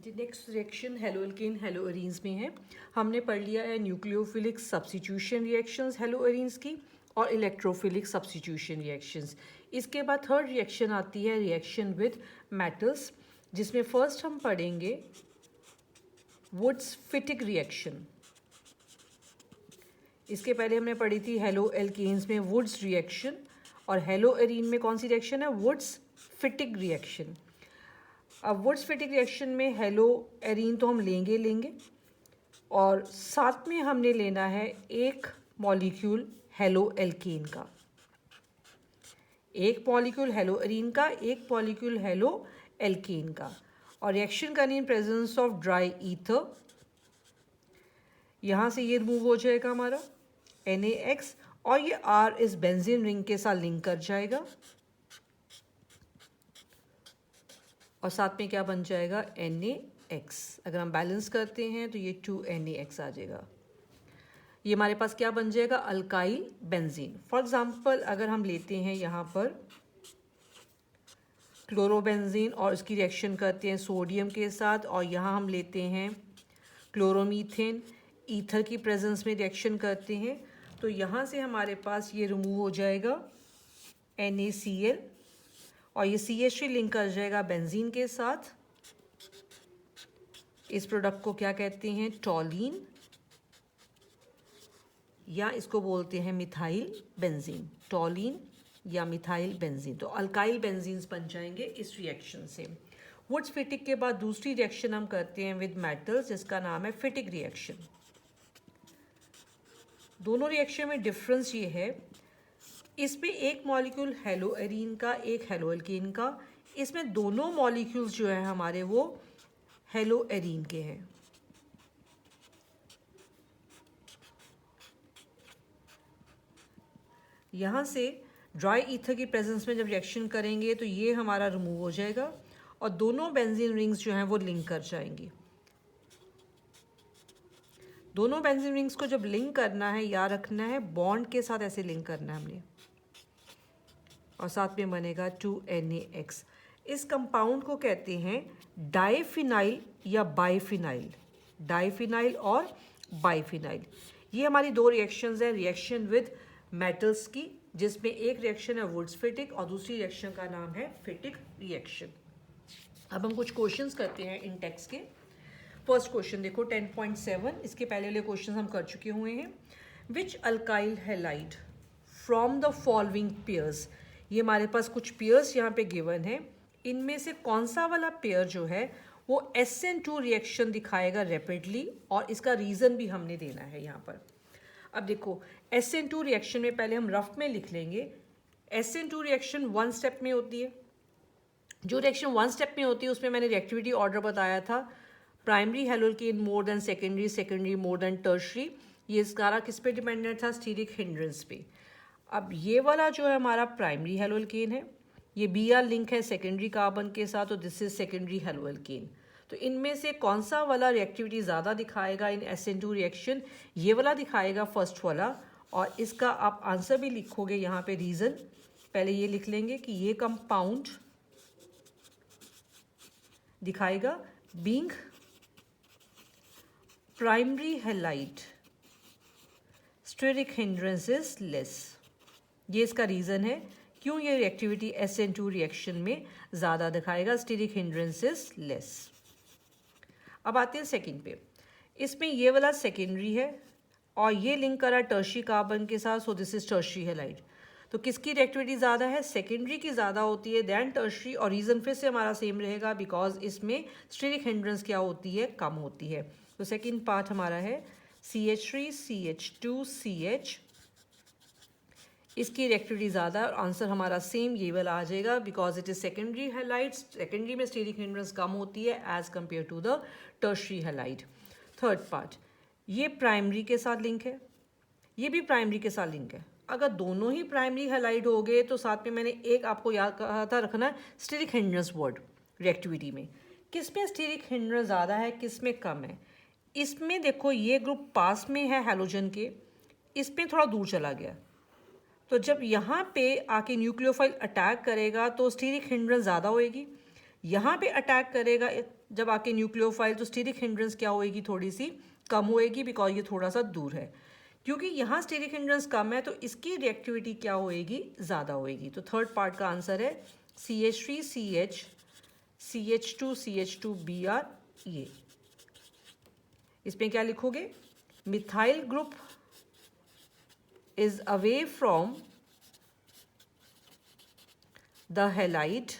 Next reaction हेलोअल्केन हेलोअरीन्स में है। हमने पढ़ लिया है न्यूक्लियोफिलिक सब्स्टिट्यूशन रिएक्शंस हेलोअरीन्स की और इलेक्ट्रोफिलिक सब्स्टिट्यूशन रिएक्शंस। इसके बाद थर्ड रिएक्शन आती है रिएक्शन विद मेटल्स, जिसमें फर्स्ट हम पढ़ेंगे वुड्स फिटिक रिएक्शन। इसके पहले हमने पढ़ी थी हेलोअल्केन्स में वुड्स रिएक्शन, और हेलोअरीन में कौन सी रिएक्शन है? Wurtz Fittig reaction. अब वुड्स फिटिक रिएक्शन में हेलोअरीन तो हम लेंगे और साथ में हमने लेना है एक मॉलिक्यूल हेलोअल्केन का, एक मॉलिक्यूल हेलोअरीन का, एक मॉलिक्यूल हेलोअल्केन का, और रिएक्शन करनी in presence of dry ether. यहाँ से ये रिमूव हो जाएगा हमारा NaX, और ये R इस बेंजीन रिंग के साथ लिंक कर जाएगा, और साथ में क्या बन जाएगा? NaX। अगर हम बैलेंस करते हैं तो ये 2NaX आ जाएगा। ये हमारे पास क्या बन जाएगा? Alkyl benzene. फॉर एग्जांपल अगर हम लेते हैं यहाँ पर क्लोरोबेंजीन और इसकी रिएक्शन करते हैं सोडियम के साथ, और यहाँ हम लेते हैं क्लोरोमीथेन, ईथर की प्रेजेंस में रिएक्शन करते हैं, तो यहाँ से हमारे पास ये रिमूव हो जाएगा NaCl, और ये CH3 लिंक कर जाएगा बेंजीन के साथ। इस प्रोडक्ट को क्या कहते हैं? टॉलीन, या इसको बोलते हैं मिथाइल बेंजीन। टॉलीन या मिथाइल बेंजीन, तो अल्काइल बेंजीन्स बन जाएंगे इस रिएक्शन से। वुड्स फिटिक के बाद दूसरी रिएक्शन हम करते हैं विद मेटल्स, जिसका नाम है फिटिक रिएक्शन। दोनों रिएक्शन में डिफरेंस ये है, इसमें एक मॉलिक्यूल हेलोअरीन का, एक हेलोअल्केन का। इसमें दोनों मॉलिक्यूल्स जो है हमारे वो हेलोअरीन के हैं। यहाँ से ड्राई ईथर की प्रेजेंस में जब रिएक्शन करेंगे तो ये हमारा रिमूव हो जाएगा, और दोनों बेंजीन रिंग्स जो हैं वो लिंक कर जाएंगी। दोनों बेंजीन रिंग्स को जब लिंक करना है, याद रखना है बॉन्ड के साथ ऐसे लिंक करना है हमने, और साथ में बनेगा 2NaX। इस कंपाउंड को कहते हैं डाइफिनाइल या बाइफिनाइल। डाइफिनाइल और बाइफिनाइल, ये हमारी दो रिएक्शंस हैं रिएक्शन विद मेटल्स की, जिसमें एक रिएक्शन है वुड्स फिटिक और दूसरी रिएक्शन का नाम है फिटिक रिएक्शन। अब हम कुछ क्वेश्चंस करते हैं इन टेक्स्ट के। फर्स्ट क्वेश्चन देखो 10.7, इसके पहले वाले क्वेश्चन हम कर चुके हुए हैं। Which alkyl halide from the following pairs, ये हमारे पास कुछ पेयर्स यहाँ पे गिवन है, इनमें से कौन सा वाला पेयर जो है वो SN2 रिएक्शन दिखाएगा रैपिडली, और इसका रीज़न भी हमने देना है यहाँ पर। अब देखो SN2 रिएक्शन में पहले हम रफ में लिख लेंगे। SN2 रिएक्शन 1 स्टेप में होती है। जो रिएक्शन 1 स्टेप में होती है उसमें मैंने रिएक्टिविटी ऑर्डर बताया था, primary haloalkane more than secondary, secondary more than tertiary. ये सारा किस पे डिपेंडेंट था? स्टीरिक हिंड्रेंस पे। अब ये वाला जो है हमारा प्राइमरी हेलोअल्केन है, ये Br लिंक है सेकेंडरी कार्बन के साथ, तो दिस इज सेकेंडरी हेलोअल्केन। तो इनमें से कौन सा वाला रिएक्टिविटी ज़्यादा दिखाएगा इन SN2 रिएक्शन? ये वाला दिखाएगा, फर्स्ट वाला। और इसका आप आंसर भी लिखोगे यहाँ पे, रीज़न पहले ये लिख लेंगे कि ये कंपाउंड दिखाएगा being primary halide steric hindrance is less. ये इसका रीज़न है क्यों ये रिएक्टिविटी SN2 रिएक्शन में ज़्यादा दिखाएगा, स्टेरिक हिंड्रेंस इज लेस। अब आते हैं सेकंड पे। इसमें ये वाला सेकेंडरी है और ये लिंक करा टर्शरी कार्बन के साथ, so this is tertiary halide. तो किसकी रिएक्टिविटी ज़्यादा है? सेकेंडरी की ज़्यादा होती है दैन टर्शरी, और रीज़न फिर से हमारा सेम रहेगा बिकॉज इसमें स्टेरिक हिंड्रेंस क्या होती है? कम होती है। तो सेकेंड पार्ट हमारा है CH3 CH2 CH, इसकी रिएक्टिविटी ज़्यादा, और आंसर हमारा सेम ये वाला आ जाएगा because it is secondary halide. Secondary में स्टेरिक हिंड्रेंस कम होती है as compared to the tertiary halide. Third part, ये प्राइमरी के साथ लिंक है, ये भी प्राइमरी के साथ लिंक है। अगर दोनों ही प्राइमरी हैलाइड हो गए तो साथ में मैंने एक आपको याद कहा था रखना स्टेरिक हिंड्रेंस वर्ड रिएक्टिविटी में। किस में स्टेरिक हिंड्रेंस ज़्यादा है, किस में कम है? इसमें देखो ये ग्रुप पास में है हैलोजन के, इसमें थोड़ा दूर चला गया, तो जब यहाँ पे आके न्यूक्लियोफाइल अटैक करेगा तो स्टीरिक हिंड्रेंस ज़्यादा होएगी। यहाँ पे अटैक करेगा जब आके न्यूक्लियोफाइल, तो स्टेरिक हिंड्रेंस क्या होएगी, थोड़ी सी कम होएगी, बिकॉज ये थोड़ा सा दूर है। क्योंकि यहाँ स्टेरिक हिंड्रेंस कम है तो इसकी रिएक्टिविटी क्या होएगी, ज़्यादा होएगी। तो थर्ड पार्ट का आंसर है CH3CH CH2CH2Br। ये इसमें क्या लिखोगे, methyl group is away from the halide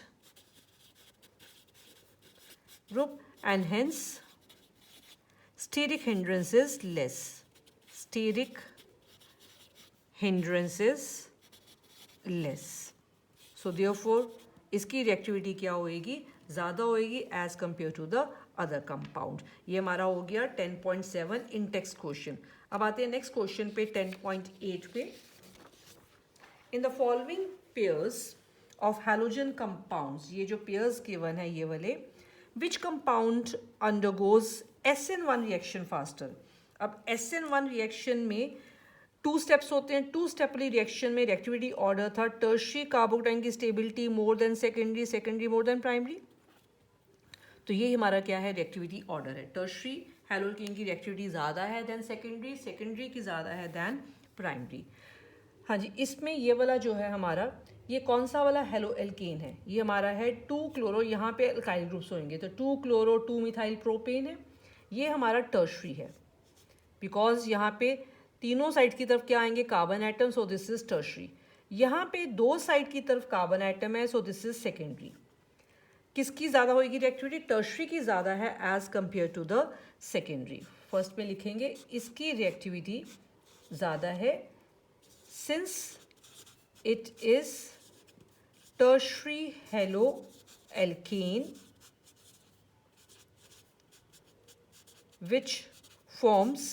group and hence steric hindrance is less. Steric hindrance is less. So therefore इसकी रिएक्टिविटी क्या होएगी, ज़्यादा होएगी as compared to the other compound. ये हमारा हो गया 10.7 इन टेक्स्ट क्वेश्चन। अब आते हैं नेक्स्ट क्वेश्चन पे 10.8 पे। In the following pairs of halogen compounds, ये जो पेयर्स गिवन है ये वाले, which compound undergoes SN1 reaction faster। अब SN1 रिएक्शन में 2 स्टेप्स होते हैं। 2 स्टेप वाली रिएक्शन में रिएक्टिविटी ऑर्डर था टर्शियरी कार्बोकेटाइन की स्टेबिलिटी मोर than secondary, secondary more then primary. तो ये हमारा क्या है, रिएक्टिविटी ऑर्डर है। टर्शियरी हैलोकेन की रिएक्टिविटी ज़्यादा है देन सेकेंडरी, सेकेंडरी की ज़्यादा है देन प्राइमरी। हाँ जी, इसमें ये वाला जो है हमारा, ये कौन सा वाला हेलो एल्केन है, ये हमारा है 2 क्लोरो, यहाँ पे अल्काइल ग्रुप्स होंगे तो 2 क्लोरो 2 मिथाइल प्रोपेन है। ये हमारा टर्शरी है बिकॉज यहाँ पे तीनों साइड की तरफ क्या आएंगे, carbon atom, so this is tertiary. यहाँ पे 2 साइड की तरफ कार्बन एटम है, सो दिस इज सेकेंडरी। किसकी ज़्यादा होगी रिएक्टिविटी, टर्शरी की ज़्यादा है as compared to the secondary. First में लिखेंगे इसकी रिएक्टिविटी ज़्यादा है since it is tertiary haloalkane which forms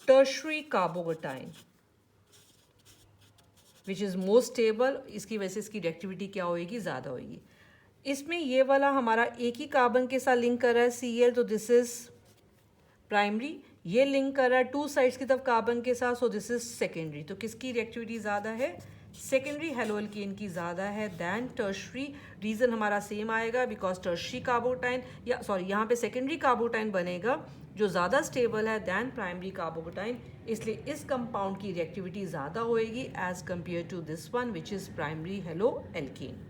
tertiary carbocation which is more stable। इसकी वजह से इसकी रिएक्टिविटी क्या होएगी, ज़्यादा होएगी। इसमें ये वाला हमारा एक ही कार्बन के साथ लिंक कर रहा है Cl, तो दिस इज प्राइमरी। ये लिंक कर रहा है 2 साइड्स की तरफ कार्बन के साथ, सो दिस इज सेकेंडरी। तो किसकी रिएक्टिविटी ज़्यादा है, सेकेंडरी हेलोएल्केन की ज़्यादा है देन टर्शरी। रीज़न हमारा सेम आएगा बिकॉज टर्शरी कार्बोटाइन, या सॉरी यहाँ पे सेकेंडरी कार्बोटाइन बनेगा जो ज़्यादा स्टेबल है देन प्राइमरी कार्बोटाइन, इसलिए इस कंपाउंड की रिएक्टिविटी ज़्यादा होएगी as compared to this one which is primary haloalkane.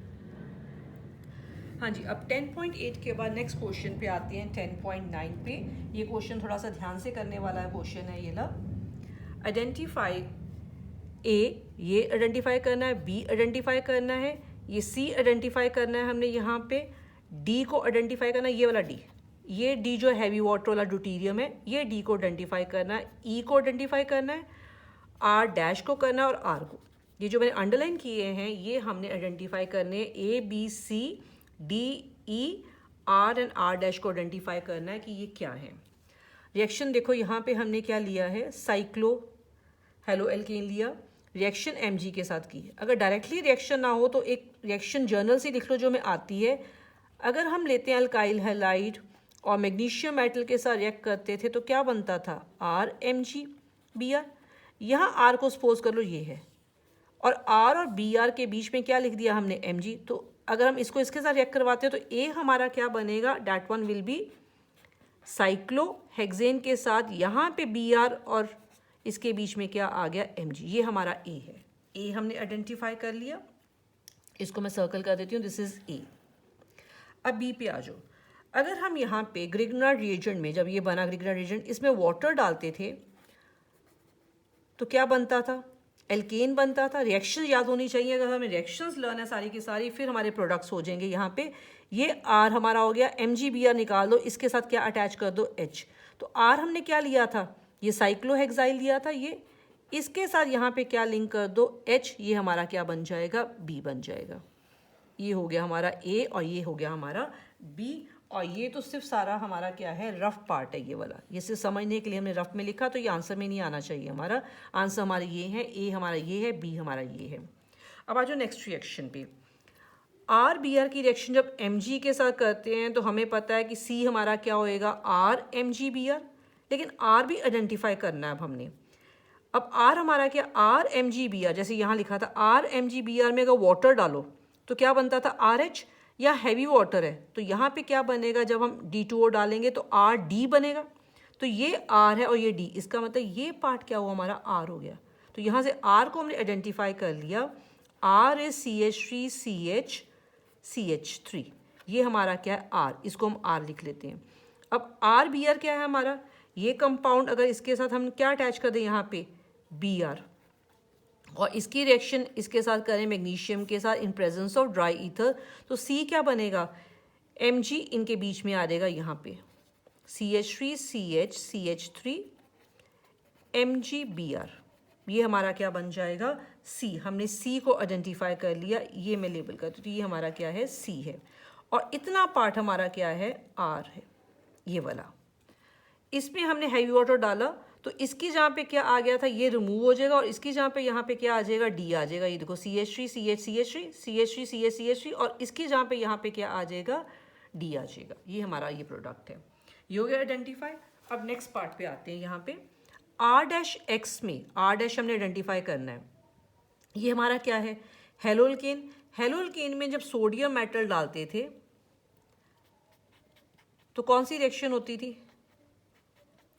हाँ जी, अब 10.8 के बाद नेक्स्ट क्वेश्चन पे आते हैं 10.9 पे। ये क्वेश्चन थोड़ा सा ध्यान से करने वाला है क्वेश्चन है ये ला। आइडेंटिफाई ए, ये आइडेंटिफाई करना है, बी आइडेंटिफाई करना है, ये सी आइडेंटिफाई करना है हमने, यहाँ पे डी को आइडेंटिफाई करना है, ये वाला डी, ये डी जो हैवी वाटर वाला ड्यूटीरियम है, ये डी को आइडेंटिफाई करना है, ई को आइडेंटिफाई करना है, आर डैश को करना है और आर को, ये जो मैंने अंडरलाइन किए हैं ये हमने आइडेंटिफाई करने हैं। A B C D E R and R dash को आइडेंटिफाई करना है कि ये क्या है। रिएक्शन देखो यहाँ पे हमने क्या लिया है, साइक्लो हेलोएल्केन लिया, रिएक्शन एमजी के साथ की। अगर डायरेक्टली रिएक्शन ना हो तो एक रिएक्शन जर्नल से लिख लो जो में आती है। अगर हम लेते हैं अल्काइल हैलाइड और मैग्नीशियम मेटल के साथ रिएक्ट करते थे तो क्या बनता था, R M G B R. यहाँ आर को सपोज कर लो ये है, और आर और बी आर के बीच में क्या लिख दिया हमने, एम जी। तो अगर हम इसको इसके साथ रिएक्ट करवाते हैं तो ए हमारा क्या बनेगा, that one will be cyclohexane के साथ, यहाँ पे बी आर और इसके बीच में क्या आ गया, एम जी। ये हमारा ए है, ए हमने आइडेंटिफाई कर लिया, इसको मैं सर्कल कर देती हूँ, दिस इज ए। अब बी पे आ जाओ। अगर हम यहाँ पे ग्रिग्नार्ड रिएजेंट में, जब ये बना ग्रिग्नार्ड रिएजेंट, इसमें वाटर डालते थे तो क्या बनता था, एल्केन बनता था। रिएक्शन याद होनी चाहिए, अगर हमें रिएक्शंस लर्न है सारी की सारी, फिर हमारे प्रोडक्ट्स हो जाएंगे। यहाँ पे ये आर हमारा हो गया, एम जी बी आर निकाल दो, इसके साथ क्या अटैच कर दो, एच। तो आर हमने क्या लिया था, ये साइक्लोहेक्साइल लिया था, ये इसके साथ यहाँ पे क्या लिंक कर दो, एच। ये हमारा क्या बन जाएगा, बी बन जाएगा। ये हो गया हमारा ए और ये हो गया हमारा बी। और ये तो सिर्फ सारा हमारा क्या है, रफ पार्ट है ये वाला। ये सिर्फ समझने के लिए हमने रफ में लिखा, तो ये आंसर में नहीं आना चाहिए। हमारा आंसर हमारे ये है, ए हमारा ये है, बी हमारा ये है। अब आ जाओ नेक्स्ट रिएक्शन पे। आर बी आर की रिएक्शन जब एम जी के साथ करते हैं तो हमें पता है कि सी हमारा क्या होएगा, R M G B R. लेकिन आर भी आइडेंटिफाई करना है अब हमने। अब आर हमारा क्या, R M G B R, जैसे यहाँ लिखा था R M G B R में अगर वाटर डालो तो क्या बनता था, आर एच। या हैवी वाटर है तो यहाँ पे क्या बनेगा, जब हम D2O डालेंगे तो RD बनेगा। तो ये R है और ये D, इसका मतलब ये पार्ट क्या हुआ, हमारा R हो गया। तो यहाँ से R को हमने आइडेंटिफाई कर लिया, R इज CH3CH3, ये हमारा क्या है R, इसको हम R लिख लेते हैं। अब RBr क्या है हमारा, ये कंपाउंड अगर इसके साथ हम क्या अटैच कर दें यहाँ पे Br, और इसकी रिएक्शन इसके साथ करें मैग्नीशियम के साथ in presence of dry ether, तो C क्या बनेगा, Mg इनके बीच में आ जाएगा यहाँ पे CH3CH3 MgBr, ये हमारा क्या बन जाएगा C। हमने C को आइडेंटिफाई कर लिया, ये मैं लेबल करती हूँ, तो ये हमारा क्या है C है, और इतना पार्ट हमारा क्या है R है, ये वाला। इसमें हमने हैवी वाटर डाला तो इसकी जहाँ पे क्या आ गया था ये रिमूव हो जाएगा, और इसकी जहाँ पे यहाँ पे क्या आ जाएगा D आ जाएगा, ये देखो CH3CH3CH3CH3 और इसकी जहाँ पे यहाँ पे क्या आ जाएगा D आ जाएगा, ये हमारा ये प्रोडक्ट है, ये हो गया आइडेंटिफाई। अब नेक्स्ट पार्ट पे आते हैं, यहाँ पे R-X में R- हमने आइडेंटिफाई करना है, ये हमारा क्या है हेलोल्केन। हेलोल्केन में जब सोडियम मेटल डालते थे तो कौन सी रिएक्शन होती थी,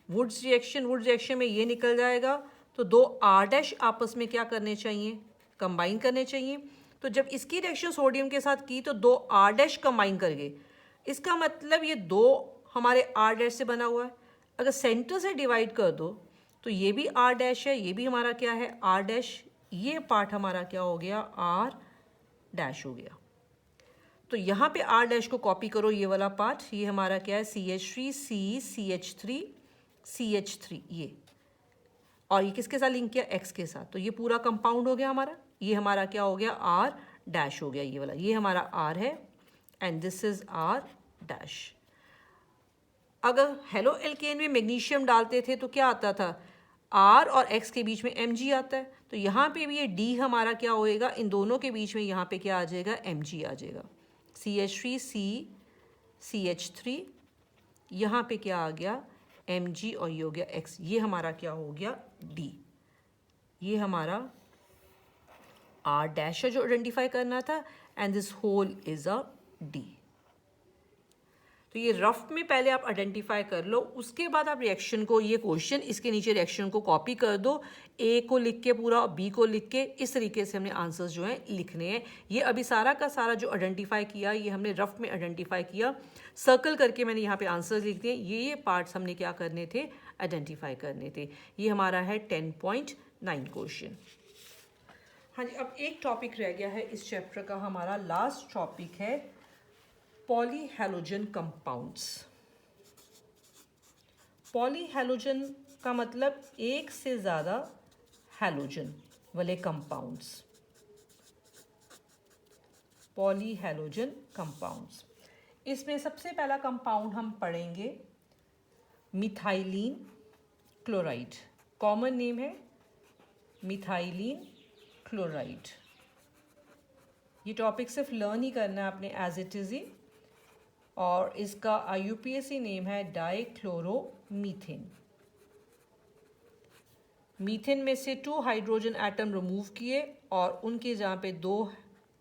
वुड्स रिएक्शन। वुड्स रिएक्शन में ये निकल जाएगा, तो दो R- आपस में क्या करने चाहिए, कंबाइन करने चाहिए। तो जब इसकी रिएक्शन सोडियम के साथ की तो दो R- कंबाइन कर गए, इसका मतलब ये दो हमारे R- से बना हुआ है। अगर सेंटर से डिवाइड कर दो तो ये भी R- है, ये भी हमारा क्या है R-, ये पार्ट हमारा क्या हो गया R- हो गया। तो यहाँ पे R- को कॉपी करो, ये वाला पार्ट, ये हमारा क्या है CH3CH3 ये, और ये किसके साथ लिंक किया X के साथ, तो ये पूरा कंपाउंड हो गया हमारा, ये हमारा क्या हो गया R- हो गया, ये वाला, ये हमारा R है एंड दिस इज R-। अगर हेलो एल्केन में मैग्नीशियम डालते थे तो क्या आता था, R और X के बीच में Mg आता है, तो यहाँ पे भी ये D हमारा क्या होएगा, इन दोनों के बीच में यहाँ पे क्या आ जाएगा Mg आ जाएगा, CH3CH3, यहाँ पे क्या आ गया Mg और ये हो गया X, ये हमारा क्या हो गया D, ये हमारा R- है जो आइडेंटिफाई करना था, and this whole is a D। तो ये रफ में पहले आप आइडेंटिफाई कर लो, उसके बाद आप रिएक्शन को, ये क्वेश्चन इसके नीचे रिएक्शन को कॉपी कर दो, ए को लिख के पूरा और बी को लिख के, इस तरीके से हमने आंसर्स जो हैं लिखने हैं। ये अभी सारा का सारा जो आइडेंटिफाई किया ये हमने रफ में आइडेंटिफाई किया, सर्कल करके मैंने यहाँ पे आंसर्स लिख दिए, ये पार्ट्स हमने क्या करने थे, आइडेंटिफाई करने थे। ये हमारा है 10.9 क्वेश्चन। हाँ जी, अब एक टॉपिक रह गया है इस चैप्टर का, हमारा लास्ट टॉपिक है पॉलीहैलोजन कंपाउंड्स। पॉलीहैलोजन का मतलब एक से ज़्यादा हैलोजन वाले कंपाउंड्स, पॉलीहैलोजन कंपाउंड्स। इसमें सबसे पहला कंपाउंड हम पढ़ेंगे मिथाइलिन क्लोराइड, कॉमन नेम है मिथाइलिन क्लोराइड। ये टॉपिक सिर्फ लर्न ही करना है आपने एज इट इज़ ही, और इसका IUPAC नेम है डाइक्लोरोमीथेन। मीथेन में से 2 हाइड्रोजन एटम रिमूव किए और उनके जहाँ पे 2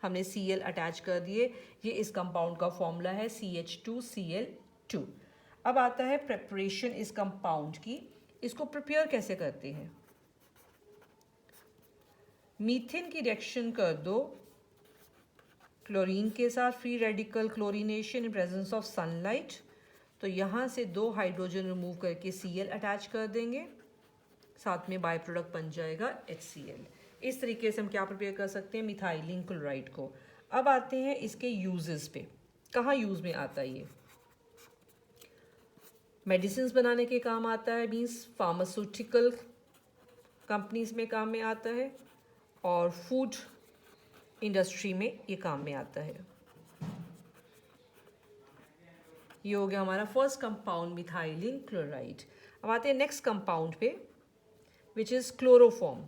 हमने Cl अटैच कर दिए, ये इस कंपाउंड का फॉर्मूला है CH2Cl2। अब आता है प्रिपरेशन इस कंपाउंड की, इसको प्रिपेयर कैसे करते हैं। मीथेन की रिएक्शन कर दो क्लोरीन के साथ, free radical chlorination in presence of sunlight, तो यहाँ से 2 हाइड्रोजन रिमूव करके Cl अटैच कर देंगे, साथ में बाय प्रोडक्ट बन जाएगा HCl। इस तरीके से हम क्या प्रिपेयर कर सकते हैं मिथाइलिन क्लोराइड को। अब आते हैं इसके यूजेस पे, कहाँ यूज में आता है ये। मेडिसिन बनाने के काम आता है, मीन्स फार्मास्यूटिकल कंपनीज में काम में आता है, और फूड इंडस्ट्री में ये काम में आता है। ये हो गया हमारा फर्स्ट कंपाउंड मिथाइलिन क्लोराइड। अब आते हैं नेक्स्ट कंपाउंड पे, विच इज़ क्लोरोफॉर्म,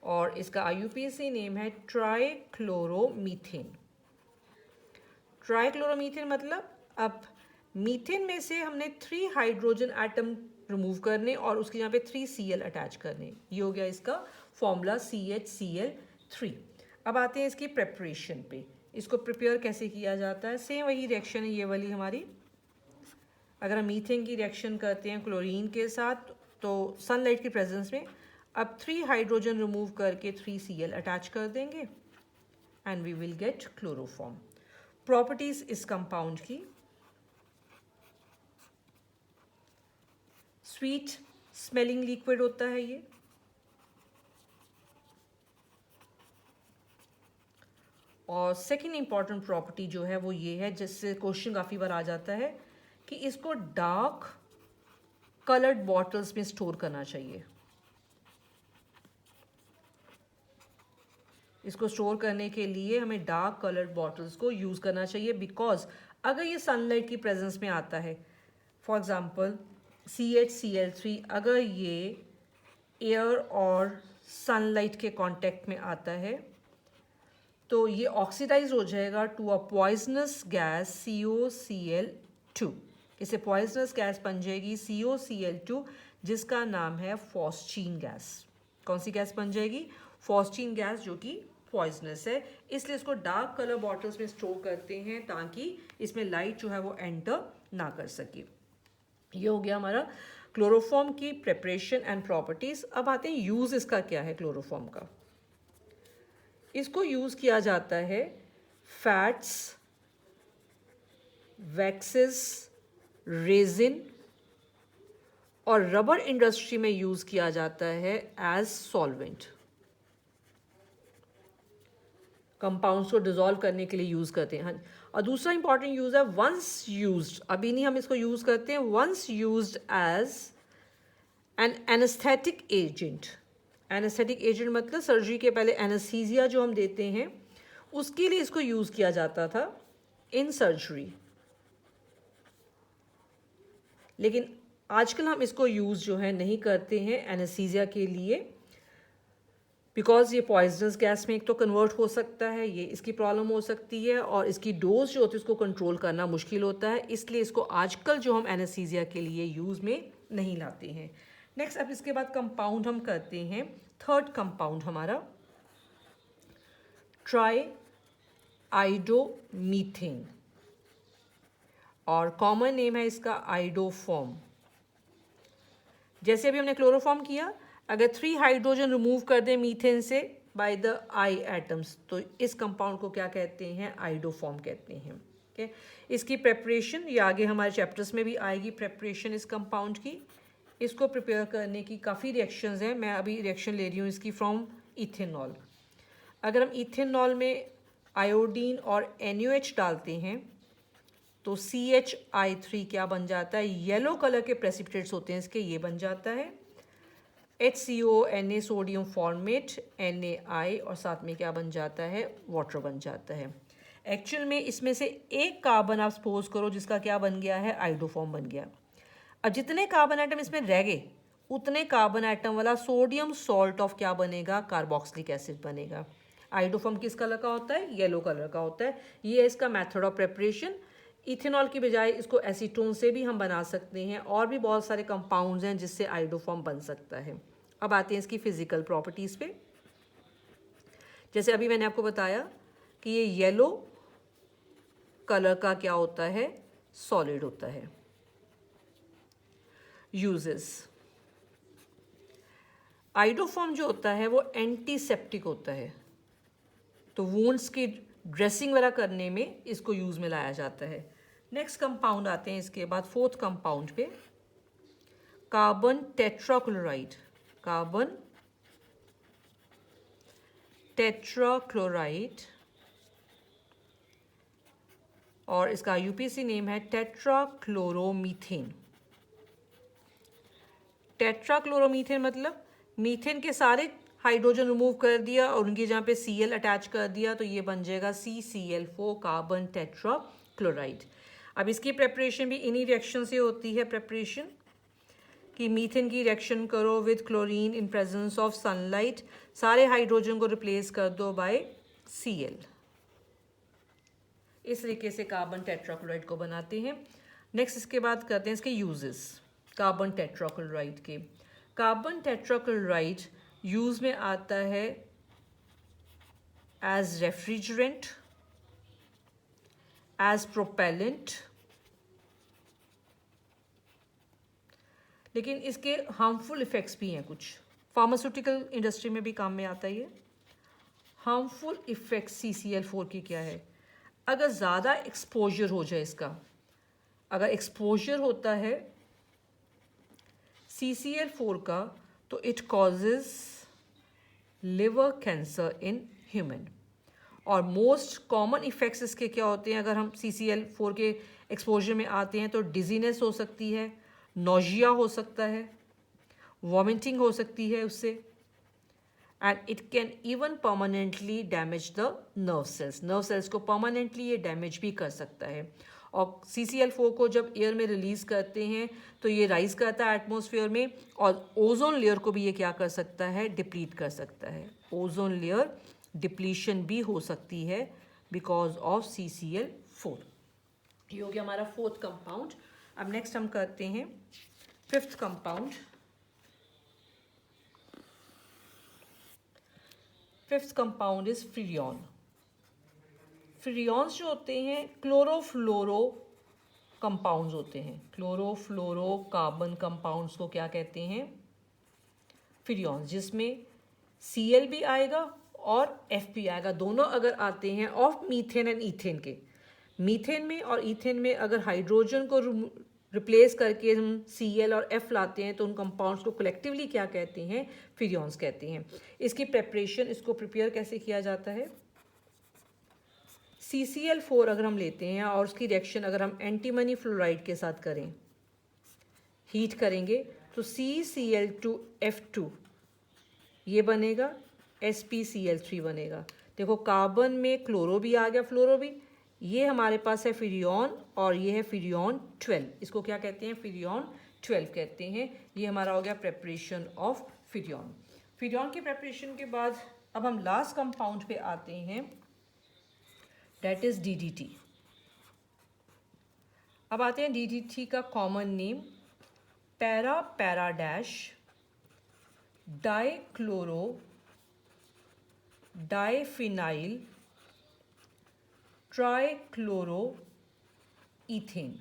और इसका IUPAC नेम है ट्राइक्लोरोमीथेन। ट्राइक्लोरोमीथेन मतलब अब मीथेन में से हमने 3 हाइड्रोजन एटम रिमूव करने और उसके यहाँ पे 3 Cl अटैच करने, ये हो गया इसका फॉर्मूला CHCl3। अब आते हैं इसकी प्रेपरेशन पे। इसको प्रिपेयर कैसे किया जाता है? सेम वही रिएक्शन है ये वाली हमारी। अगर हम मीथेन की रिएक्शन करते हैं क्लोरीन के साथ तो सनलाइट की प्रेजेंस में, अब 3 हाइड्रोजन रिमूव करके 3Cl अटैच कर देंगे and we will get chloroform. Properties इस कंपाउंड की, स्वीट स्मेलिंग लिक्विड होता है ये, और सेकेंड इंपॉर्टेंट प्रॉपर्टी जो है वो ये है, जिससे क्वेश्चन काफ़ी बार आ जाता है कि इसको डार्क कलर्ड बॉटल्स में स्टोर करना चाहिए। इसको स्टोर करने के लिए हमें डार्क कलर्ड बॉटल्स को यूज़ करना चाहिए, बिकॉज अगर ये सनलाइट की प्रेजेंस में आता है, फॉर एग्जांपल CHCl3, अगर ये एयर और सनलाइट के कांटेक्ट में आता है तो ये ऑक्सीडाइज हो जाएगा to a poisonous gas COCl2। इसे पॉइजनस गैस बन जाएगी COCl2, जिसका नाम है फॉस्चीन गैस। कौन सी गैस बन जाएगी? फॉस्चीन गैस, जो कि पॉइजनस है। इसलिए इसको डार्क कलर बॉटल्स में स्टोर करते हैं ताकि इसमें लाइट जो है वो एंटर ना कर सके। ये हो गया हमारा क्लोरोफॉर्म की प्रेपरेशन एंड प्रॉपर्टीज। अब आते हैं यूज इसका क्या है क्लोरोफॉर्म का। इसको यूज किया जाता है फैट्स, वैक्सेस, रेजिन और रबर इंडस्ट्री में यूज किया जाता है एज सॉल्वेंट। कंपाउंड्स को डिजोल्व करने के लिए यूज करते हैं। हाँ, और दूसरा इंपॉर्टेंट यूज है वंस यूज्ड, अभी नहीं हम इसको यूज करते हैं, once used as an anaesthetic agent. Anaesthetic agent मतलब सर्जरी के पहले एनेस्थीसिया जो हम देते हैं उसके लिए इसको यूज किया जाता था इन सर्जरी। लेकिन आजकल हम इसको यूज जो है नहीं करते हैं एनेस्थीसिया के लिए, बिकॉज ये पॉइजनस गैस में एक तो कन्वर्ट हो सकता है, ये इसकी प्रॉब्लम हो सकती है, और इसकी डोज जो होती है उसको कंट्रोल करना मुश्किल होता है। इसलिए इसको आजकल जो हम एनेस्थीसिया के लिए यूज़ में नहीं लाते हैं। नेक्स्ट, अब इसके बाद कंपाउंड हम करते हैं। थर्ड कंपाउंड हमारा ट्राई आइडोमीथेन, और कॉमन नेम है इसका आइडोफॉर्म। जैसे अभी हमने क्लोरोफॉर्म किया, अगर 3 हाइड्रोजन रिमूव कर दें मीथेन से बाय द आई एटम्स, तो इस कंपाउंड को क्या कहते हैं? आइडोफॉर्म कहते हैं। ओके, इसकी प्रेपरेशन ये आगे हमारे चैप्टर्स में भी आएगी, प्रेपरेशन इस कंपाउंड की। इसको प्रिपेयर करने की काफ़ी रिएक्शंस हैं। मैं अभी रिएक्शन ले रही हूँ इसकी फ्रॉम इथेनॉल। अगर हम इथेनॉल में आयोडीन और NaOH डालते हैं तो CHI3 क्या बन जाता है? येलो कलर के प्रेसिपिटेट्स होते हैं इसके, ये बन जाता है HCO, Na sodium format, NaI, और साथ में क्या बन जाता है? वाटर बन जाता है। एक्चुअल में इसमें से एक कार्बन आप सपोज करो जिसका क्या बन गया है? आइडोफॉर्म बन गया। अब जितने कार्बन आइटम इसमें रह गए उतने कार्बन आइटम वाला सोडियम सॉल्ट ऑफ क्या बनेगा? कार्बोक्सिलिक एसिड बनेगा। आइडोफॉर्म किस कलर का होता है? येलो कलर का होता है। ये है इसका मेथड ऑफ प्रेपरेशन। इथेनॉल की बजाय इसको एसीटोन से भी हम बना सकते हैं, और भी बहुत सारे कंपाउंड्स हैं जिससे आइडोफॉर्म बन सकता है। अब आते हैं इसकी फिजिकल प्रॉपर्टीज़ पे। जैसे अभी मैंने आपको बताया कि ये येलो कलर का क्या होता है? सॉलिड होता है। यूजेस, आइडोफॉर्म जो होता है वो एंटीसेप्टिक होता है, तो वुंड्स की ड्रेसिंग वगैरह करने में इसको यूज़ में लाया जाता है। नेक्स्ट कंपाउंड आते हैं इसके बाद, फोर्थ कंपाउंड पे, कार्बन टेट्राक्लोराइड। कार्बन टेट्राक्लोराइड, और इसका UPC नेम है टेट्राक्लोरोमीथेन। टेट्राक्लोरोमीथेन मतलब मीथेन के सारे हाइड्रोजन रिमूव कर दिया और उनकी जहाँ पे Cl अटैच कर दिया, तो ये बन जाएगा CCl4, कार्बन टेट्राक्लोराइड। अब इसकी प्रेपरेशन भी इन्हीं रिएक्शन से होती है। प्रेपरेशन कि मीथेन की रिएक्शन करो with chlorine in presence of sunlight, सारे हाइड्रोजन को रिप्लेस कर दो बाय Cl। इस तरीके से कार्बन टेट्राक्लोराइड को बनाते हैं। नेक्स्ट इसके बाद करते हैं इसके यूजेस कार्बन टेट्राक्लोराइड के। कार्बन टेट्राक्लोराइड यूज में आता है as refrigerant, as propellant, लेकिन इसके हार्मफुल इफ़ेक्ट्स भी हैं कुछ, फार्मास्यूटिकल इंडस्ट्री में भी काम में आता है ये। हार्मफुल इफ़ेक्ट्स CCl4 की क्या है? अगर ज़्यादा एक्सपोजर हो जाए इसका, अगर एक्सपोजर होता है CCl4 का, तो it causes liver cancer in human. और मोस्ट कॉमन इफ़ेक्ट्स इसके क्या होते हैं? अगर हम CCl4 के एक्सपोजर में आते हैं तो डिजीनेस हो सकती है, नोजिया हो सकता है, वॉमिटिंग हो सकती है उससे, and it can even permanently damage the nerve cells. Nerve cells को परमानेंटली ये डैमेज भी कर सकता है। और CCl4 को जब एयर में रिलीज़ करते हैं तो ये राइज करता है एटमॉस्फेयर में, और ओजोन लेयर को भी ये क्या कर सकता है? डिप्लीट कर सकता है। ओजोन लेयर डिप्लीशन भी हो सकती है बिकॉज ऑफ CCl4। ये हो गया हमारा फोर्थ कंपाउंड। अब नेक्स्ट हम करते हैं fifth compound. Fifth compound is freon. Freons जो होते हैं क्लोरोफ्लोरो कंपाउंड्स होते हैं। क्लोरोफ्लोरो कार्बन कंपाउंड्स को क्या कहते हैं? फ्रियॉन्स, जिसमें Cl भी आएगा और F भी आएगा। दोनों अगर आते हैं ऑफ मीथेन एंड ईथेन के, मीथेन में और ईथेन में अगर हाइड्रोजन को रिप्लेस करके हम Cl और F लाते हैं तो उन कंपाउंड्स को कलेक्टिवली क्या कहते हैं? फ्रियॉन्स कहते हैं। इसकी प्रेपरेशन, इसको प्रिपेयर कैसे किया जाता है? CCl4 अगर हम लेते हैं और उसकी रिएक्शन अगर हम एंटीमनी फ्लोराइड के साथ करें, हीट करेंगे, तो CCl2F2 ये बनेगा, SpCl3 बनेगा। देखो कार्बन में क्लोरो भी आ गया, फ्लोरो भी। ये हमारे पास है फ्रियॉन और ये है फ्रियॉन 12। इसको क्या कहते हैं? फ्रियॉन 12 कहते हैं। ये हमारा हो गया प्रेपरेशन ऑफ फ्रियॉन। फ्रियॉन की प्रेपरेशन के बाद अब हम लास्ट कंपाउंड पे आते हैं, दैट इज DDT। अब आते हैं DDT का common name, para para dash dichloro diphenyl trichloro ethane.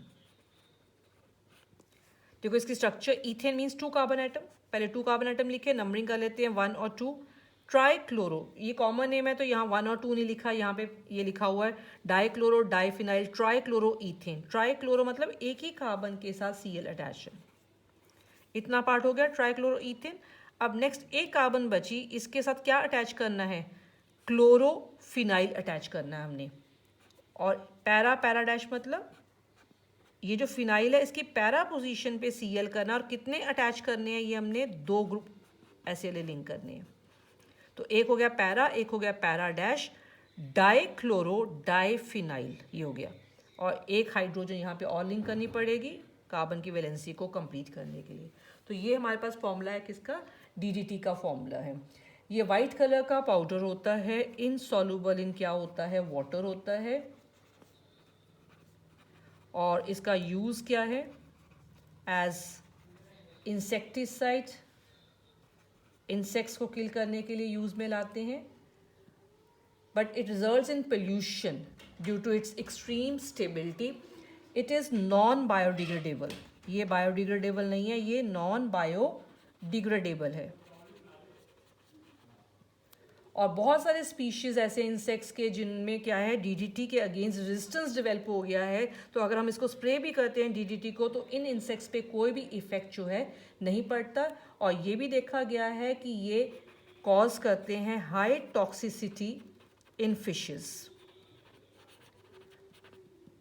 देखो इसकी structure, ethane means 2 carbon atom, पहले 2 कार्बन एटम लिखे, नंबरिंग कर लेते हैं 1 और 2। ट्राइक्लोरो, ये कॉमन नेम है तो यहाँ 1 और 2 नहीं लिखा, यहाँ पे ये लिखा हुआ है dichloro diphenyl trichloro ethane. Trichloro मतलब एक ही कार्बन के साथ Cl अटैच है। इतना पार्ट हो गया ट्राइक्लोरो ईथेन। अब नेक्स्ट एक कार्बन बची, इसके साथ क्या अटैच करना है? क्लोरोफिनाइल अटैच करना है हमने। और पैरा पैरा डैश मतलब ये जो फिनाइल है इसकी पैरा पोजीशन पे Cl करना, और कितने अटैच करने हैं? ये हमने 2 ग्रुप ऐसे लिंक करने हैं। तो एक हो गया पैरा, एक हो गया पैरा डैश डाइक्लोरो डाइफिनाइल, ये हो गया। और एक हाइड्रोजन यहाँ पे और लिंक करनी पड़ेगी कार्बन की वैलेंसी को कंप्लीट करने के लिए। तो ये हमारे पास फॉर्मूला है किसका? DDT का फॉर्मूला है। ये वाइट कलर का पाउडर होता है, इनसॉल्युबल इन क्या होता है? वाटर होता है। और इसका यूज़ क्या है? एज इंसेक्टिसाइड, इंसेक्ट्स को किल करने के लिए यूज़ में लाते हैं। But it results in pollution due to its extreme stability. It is non biodegradable. ये बायोडिग्रेडेबल नहीं है, ये नॉन बायोडिग्रेडेबल है। और बहुत सारे स्पीशीज़ ऐसे इंसेक्ट्स के जिनमें क्या है, DDT के अगेंस्ट रेजिस्टेंस डेवलप हो गया है। तो अगर हम इसको स्प्रे भी करते हैं DDT को, तो इन इंसेक्ट्स पे कोई भी इफ़ेक्ट जो है नहीं पड़ता। और ये भी देखा गया है कि ये कॉज करते हैं हाई टॉक्सिसिटी इन फिशेस।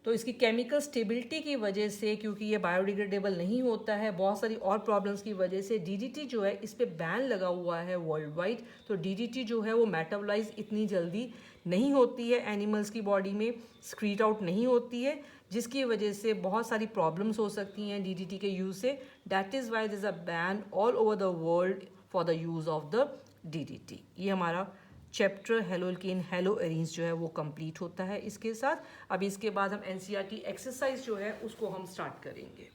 तो इसकी केमिकल स्टेबिलिटी की वजह से, क्योंकि ये बायोडिग्रेडेबल नहीं होता है, बहुत सारी और प्रॉब्लम्स की वजह से DDT जो है इस पे बैन लगा हुआ है वर्ल्ड वाइड। तो DDT जो है वो मेटाबोलाइज इतनी जल्दी नहीं होती है एनिमल्स की बॉडी में, स्क्रीट आउट नहीं होती है, जिसकी वजह से बहुत सारी प्रॉब्लम्स हो सकती हैं DDT के यूज़ से। That is why this is a ban all over the world for the use of the DDT। ये हमारा चैप्टर हेलोल्कीन हेलो एरीन्स जो है वो कंप्लीट होता है इसके साथ। अब इसके बाद हम NCERT एक्सरसाइज जो है उसको हम स्टार्ट करेंगे।